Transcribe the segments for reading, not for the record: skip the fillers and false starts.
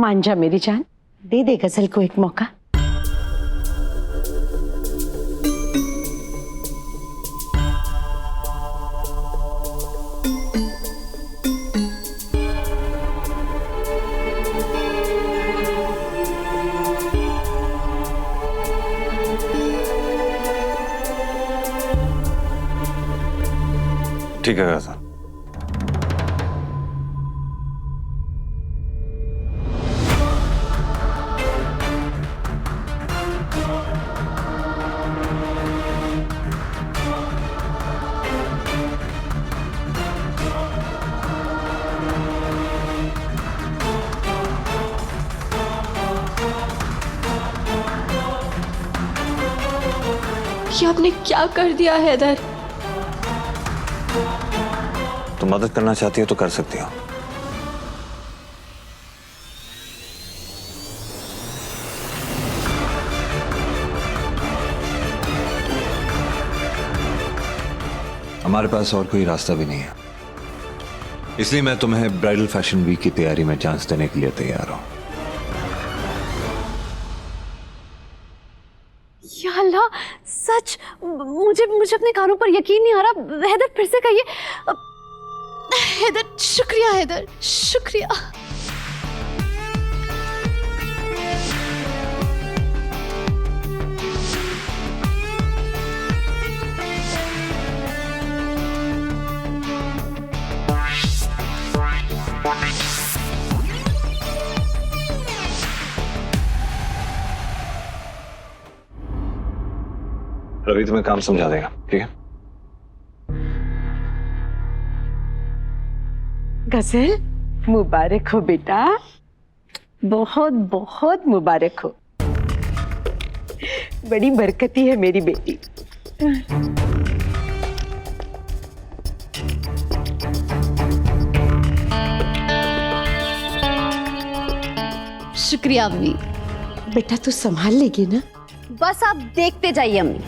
मान जा मेरी जान, दे दे गजल को एक मौका। ठीक है गजल। ये आपने क्या कर दिया हैदर? तुम मदद करना चाहती हो तो कर सकती हो। हमारे पास और कोई रास्ता भी नहीं है, इसलिए मैं तुम्हें ब्राइडल फैशन वीक की तैयारी में चांस देने के लिए तैयार हूं। या अल्लाह, सच? मुझे अपने कानों पर यकीन नहीं आ रहा। हैदर फिर से कहिए। हैदर, शुक्रिया हैदर, शुक्रिया। रवि तुम्हें काम समझा देगा, ठीक है? गजल, मुबारक हो बेटा, बहुत बहुत मुबारक हो। बड़ी बरकती है मेरी बेटी। शुक्रिया अम्मी। बेटा तू संभाल लेगी ना? बस आप देखते जाइए अम्मी,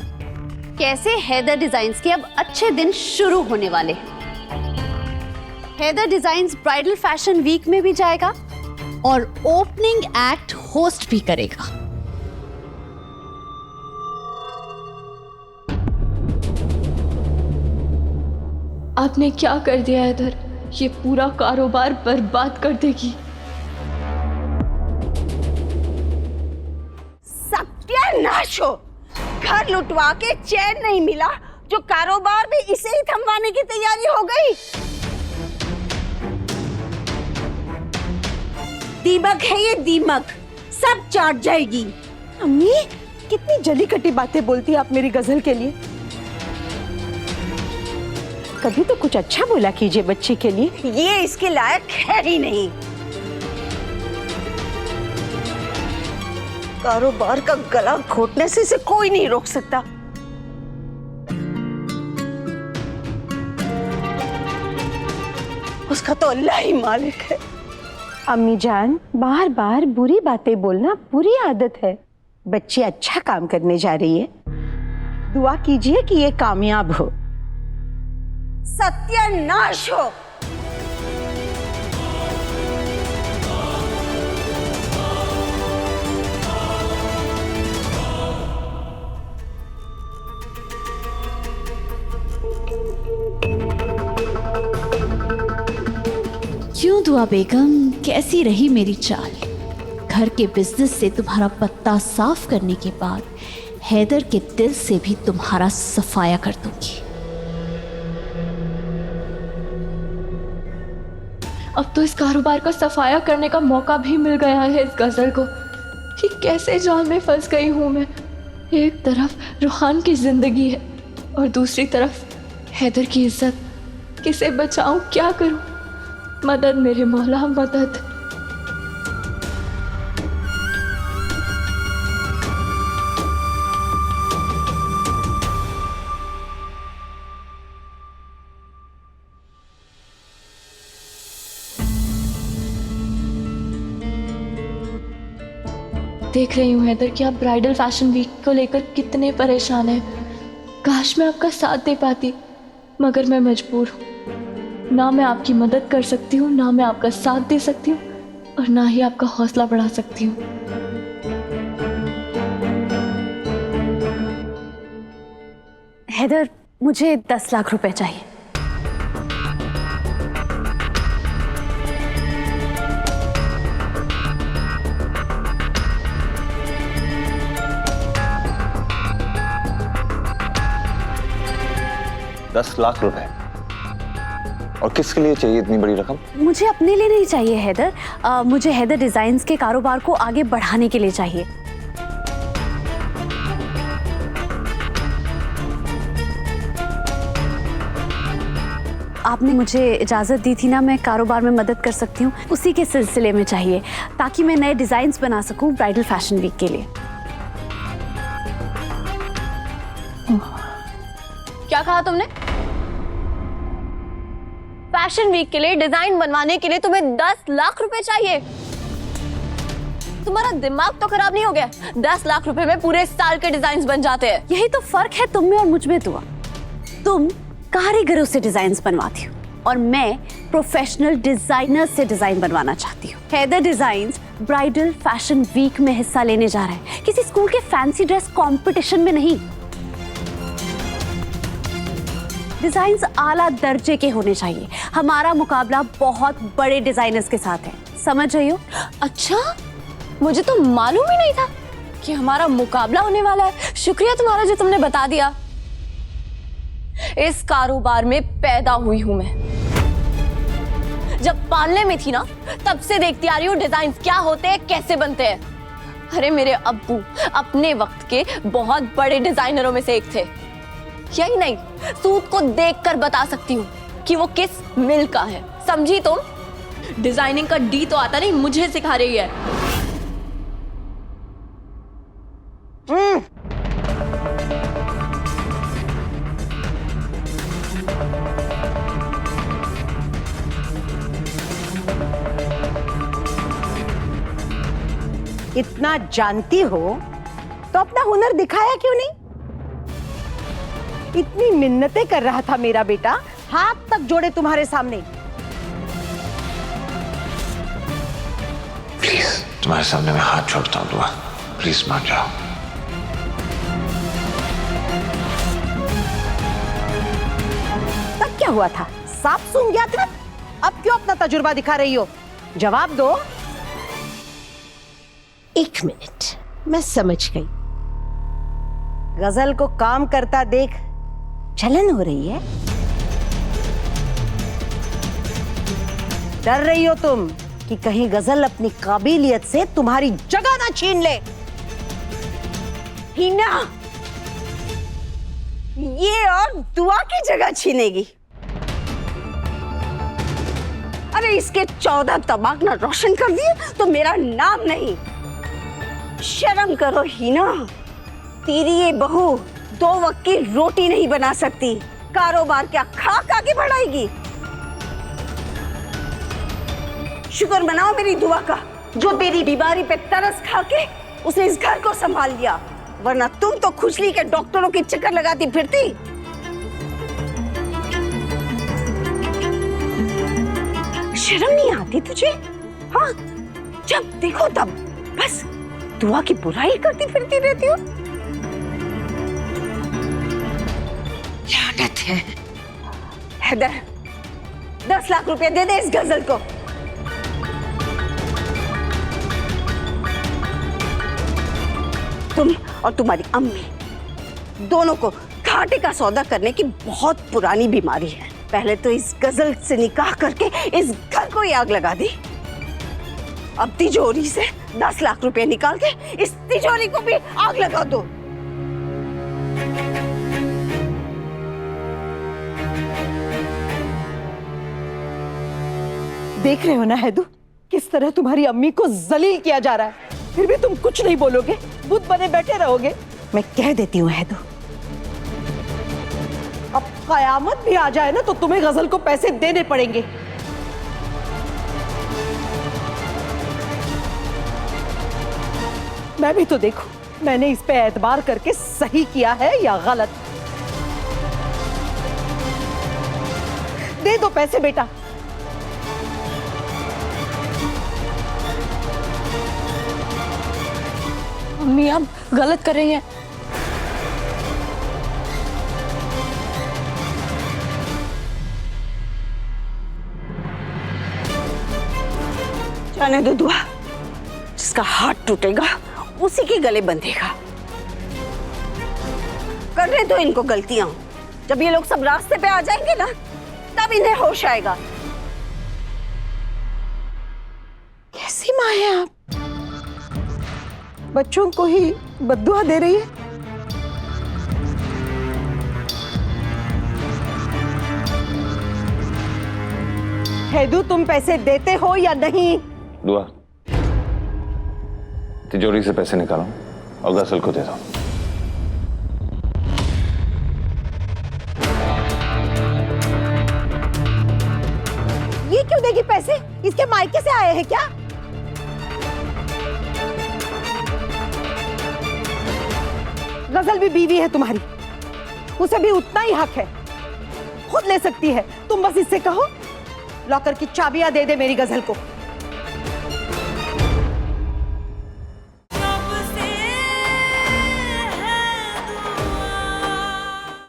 कैसे हैदर डिजाइन्स के अब अच्छे दिन शुरू होने वाले हैं। Haider designs bridal fashion week में भी जाएगा और ओपनिंग एक्ट होस्ट भी करेगा। आपने क्या कर दिया हैदर? ये पूरा कारोबार बर्बाद कर देगी। सत्यानाश हो! घर लुटवा के चैन नहीं मिला, जो कारोबार भी इसे ही थमवाने की तैयारी हो गई। दीमक है ये, दीमक सब चाट जाएगी। अम्मी, कितनी जली कटी बातें बोलती आप मेरी गजल के लिए। कभी तो कुछ अच्छा बोला कीजिए बच्चे के लिए। ये इसके लायक है ही नहीं। कारोबार का गला घोटने से इसे कोई नहीं रोक सकता। उसका तो अल्लाह ही मालिक है। अम्मी जान, बार बार बुरी बातें बोलना बुरी आदत है। बच्ची अच्छा काम करने जा रही है, दुआ कीजिए कि ये कामयाब हो। सत्यानाश हो! क्यों दुआ बेगम, कैसी रही मेरी चाल? घर के बिजनेस से तुम्हारा पत्ता साफ करने के बाद हैदर के दिल से भी तुम्हारा सफाया कर दूंगी। अब तो इस कारोबार का सफाया करने का मौका भी मिल गया है इस गजल को। कि कैसे जाल में फंस गई हूं मैं। एक तरफ रूहान की जिंदगी है और दूसरी तरफ हैदर की इज्जत। किसे बचाऊं, क्या करूं? मदद मेरे मौला, मदद। देख रही हूँ हैदर कि आप ब्राइडल फैशन वीक को लेकर कितने परेशान हैं। काश मैं आपका साथ दे पाती, मगर मैं मजबूर हूँ। ना मैं आपकी मदद कर सकती हूँ, ना मैं आपका साथ दे सकती हूँ। और ना ही आपका हौसला बढ़ा सकती हूँ। हैदर, मुझे 10 लाख रुपए चाहिए। ₹10 लाख? और किसके लिए चाहिए इतनी बड़ी रकम? मुझे अपने लिए नहीं चाहिए हैदर, मुझे हैदर डिजाइन्स के कारोबार को आगे बढ़ाने के लिए चाहिए। आपने मुझे इजाज़त दी थी ना, मैं कारोबार में मदद कर सकती हूँ, उसी के सिलसिले में चाहिए, ताकि मैं नए डिज़ाइंस बना सकूँ ब्राइडल फैशन वीक के लिए। क्या कहा तुमने? फैशन वीक के लिए डिजाइन बनवाने के लिए तुम्हें 10 लाख रुपए चाहिए? तुम्हारा दिमाग तो खराब नहीं हो गया? 10 लाख रुपए में पूरे साल के डिजाइन बन जाते हैं। यही तो फर्क है तुम में और मुझ में दुआ। तुम कारीगरों से डिजाइन बनवाती हो और मैं प्रोफेशनल डिजाइनर से डिजाइन बनवाना चाहती हूँ। Haider designs bridal fashion week में हिस्सा लेने जा रहा है, किसी स्कूल के फैंसी ड्रेस कंपटीशन में नहीं। डिजाइन्स आला दर्जे के होने चाहिए। हमारा मुकाबला बहुत बड़े डिजाइनर्स के साथ है, समझ रही हो? अच्छा, मुझे तो मालूम ही नहीं था कि हमारा मुकाबला होने वाला है। शुक्रिया तुम्हारा जो तुमने बता दिया। इस कारोबार में पैदा हुई हूं मैं। जब पालने में थी ना, तब से देखती आ रही हूँ डिजाइन क्या होते हैं, कैसे बनते हैं। अरे मेरे अब्बू अपने वक्त के बहुत बड़े डिजाइनरों में से एक थे। यही नहीं, सूट को देखकर बता सकती हूँ कि वो किस मिल का है। समझी तुम? डिजाइनिंग का डी तो आता नहीं, मुझे सिखा रही है। इतना जानती हो तो अपना हुनर दिखाया क्यों नहीं? इतनी मिन्नतें कर रहा था मेरा बेटा, हाथ तक जोड़े तुम्हारे सामने। प्लीज, तुम्हारे सामने मैं हाथ जोड़ता हूँ दुआ, प्लीज मान जाओ। तब क्या हुआ था? साफ सूंघ गया था। अब क्यों अपना तजुर्बा दिखा रही हो? जवाब दो। 1 मिनट, मैं समझ गई। गजल को काम करता देख जलन हो रही है। डर रही हो तुम कि कहीं गजल अपनी काबिलियत से तुम्हारी जगह ना छीन ले। हिना, ये और दुआ की जगह छीनेगी? अरे इसके 14 तबाक ना रोशन कर दिए तो मेरा नाम नहीं। शर्म करो हिना, तेरी ये बहू 2 वक्त की रोटी नहीं बना सकती, कारोबार क्या खाक आगे बढ़ाएगी? शुक्र मनाओ मेरी दुआ का, जो तेरी बीमारी पे तरस खा के उसने इस घर को संभाल लिया, वरना तुम तो खुजली के डॉक्टरों के चक्कर लगाती फिरती। शर्म नहीं आती तुझे? हाँ, जब देखो तब बस दुआ की बुराई करती फिरती रहती हो। लानत है। हैदर, 10 लाख रुपए दे दे इस गजल को। तुम और तुम्हारी अम्मी दोनों को घाटे का सौदा करने की बहुत पुरानी बीमारी है। पहले तो इस गजल से निकाह करके इस घर को ही आग लगा दी, अब तिजोरी से 10 लाख रुपए निकाल के इस तिजोरी को भी आग लगा दो। देख रहे हो ना हैदू, किस तरह तुम्हारी अम्मी को जलील किया जा रहा है, फिर भी तुम कुछ नहीं बोलोगे, बुत बने बैठे रहोगे। मैं कह देती हूँ हैदू, अब कयामत भी आ जाए ना तो तुम्हें गजल को पैसे देने पड़ेंगे। मैं भी तो देखूं, मैंने इस पे एतबार करके सही किया है या गलत। दे दो पैसे बेटा। अम्मी आप गलत कर रही हैं। जाने दो दुआ, जिसका हाथ टूटेगा उसी के गले बंधेगा। कर रहे तो इनको गलतियां, जब ये लोग सब रास्ते पे आ जाएंगे ना तब इन्हें होश आएगा। कैसी माँ है आप? बच्चों को ही बद्दुआ दे रही है। हैदू, तुम पैसे देते हो या नहीं? दुआ, तिजोरी से पैसे निकालो और गसल को दे दो। ये क्यों देगी पैसे? इसके मायके से आए हैं क्या? गजल भी बीवी है तुम्हारी, उसे भी उतना ही हक है, खुद ले सकती है। तुम बस इससे कहो लॉकर की चाबियां दे दे मेरी गजल को।